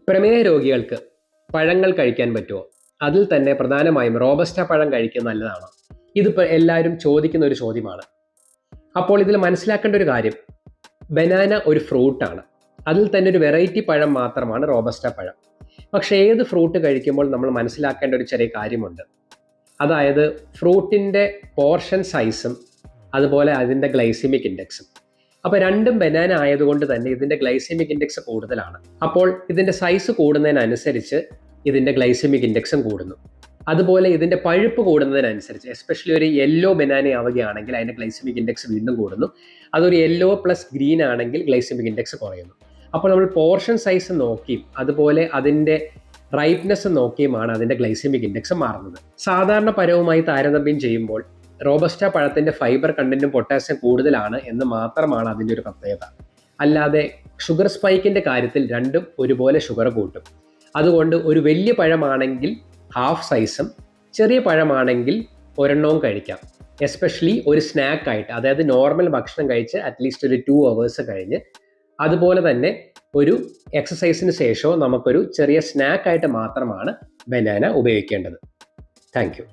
പ്രമേഹ രോഗികൾക്ക് പഴങ്ങൾ കഴിക്കാൻ പറ്റുമോ? അതിൽ തന്നെ പ്രധാനമായും റോബസ്റ്റ പഴം കഴിക്കുന്നത് നല്ലതാണോ? ഇതിപ്പോൾ എല്ലാവരും ചോദിക്കുന്ന ഒരു ചോദ്യമാണ്. അപ്പോൾ ഇതിൽ മനസ്സിലാക്കേണ്ട ഒരു കാര്യം, ബനാന ഒരു ഫ്രൂട്ടാണ്. അതിൽ തന്നെ ഒരു വെറൈറ്റി പഴം മാത്രമാണ് റോബസ്റ്റ പഴം. പക്ഷേ ഏത് ഫ്രൂട്ട് കഴിക്കുമ്പോൾ നമ്മൾ മനസ്സിലാക്കേണ്ട ഒരു ചെറിയ കാര്യമുണ്ട്. അതായത് ഫ്രൂട്ടിൻ്റെ പോർഷൻ സൈസും അതുപോലെ അതിൻ്റെ ഗ്ലൈസിമിക് ഇൻഡെക്സും. അപ്പോൾ രണ്ടും ബനാന ആയതുകൊണ്ട് തന്നെ ഇതിൻ്റെ ഗ്ലൈസിമിക് ഇൻഡെക്സ് കൂടുതലാണ്. അപ്പോൾ ഇതിൻ്റെ സൈസ് കൂടുന്നതിനനുസരിച്ച് ഇതിൻ്റെ ഗ്ലൈസിമിക് ഇൻഡെക്സും കൂടുന്നു. അതുപോലെ ഇതിൻ്റെ പഴുപ്പ് കൂടുന്നതിനനുസരിച്ച്, എസ്പെഷ്യലി ഒരു യെല്ലോ ബനാന ആവുകയാണെങ്കിൽ അതിൻ്റെ ഗ്ലൈസിമിക് ഇൻഡെക്സ് വീണ്ടും കൂടുന്നു. അതൊരു യെല്ലോ പ്ലസ് ഗ്രീൻ ആണെങ്കിൽ ഗ്ലൈസിമിക് ഇൻഡെക്സ് കുറയുന്നു. അപ്പോൾ നമ്മൾ പോർഷൻ സൈസ് നോക്കിയും അതുപോലെ അതിൻ്റെ റൈപ്നെസ് നോക്കിയുമാണ് അതിൻ്റെ ഗ്ലൈസിമിക് ഇൻഡെക്സ് മാറുന്നത്. സാധാരണ പഴവുമായി താരതമ്യം ചെയ്യുമ്പോൾ റോബസ്റ്റ പഴത്തിൻ്റെ ഫൈബർ കണ്ടന്റും പൊട്ടാസ്യം കൂടുതലാണ് എന്ന് മാത്രമാണ് അതിൻ്റെ ഒരു പ്രത്യേകത. അല്ലാതെ ഷുഗർ സ്പൈക്കിൻ്റെ കാര്യത്തിൽ രണ്ടും ഒരുപോലെ ഷുഗർ കൂട്ടും. അതുകൊണ്ട് ഒരു വലിയ പഴമാണെങ്കിൽ ഹാഫ് സൈസും ചെറിയ പഴമാണെങ്കിൽ ഒരെണ്ണവും കഴിക്കാം. എസ്പെഷ്യലി ഒരു സ്നാക്കായിട്ട്, അതായത് നോർമൽ ഭക്ഷണം കഴിച്ച് അറ്റ്ലീസ്റ്റ് ഒരു 2 hours കഴിഞ്ഞ്, അതുപോലെ തന്നെ ഒരു എക്സസൈസിന് ശേഷമോ നമുക്കൊരു ചെറിയ സ്നാക്കായിട്ട് മാത്രമാണ് ബനാന ഉപയോഗിക്കേണ്ടത്. Thank you.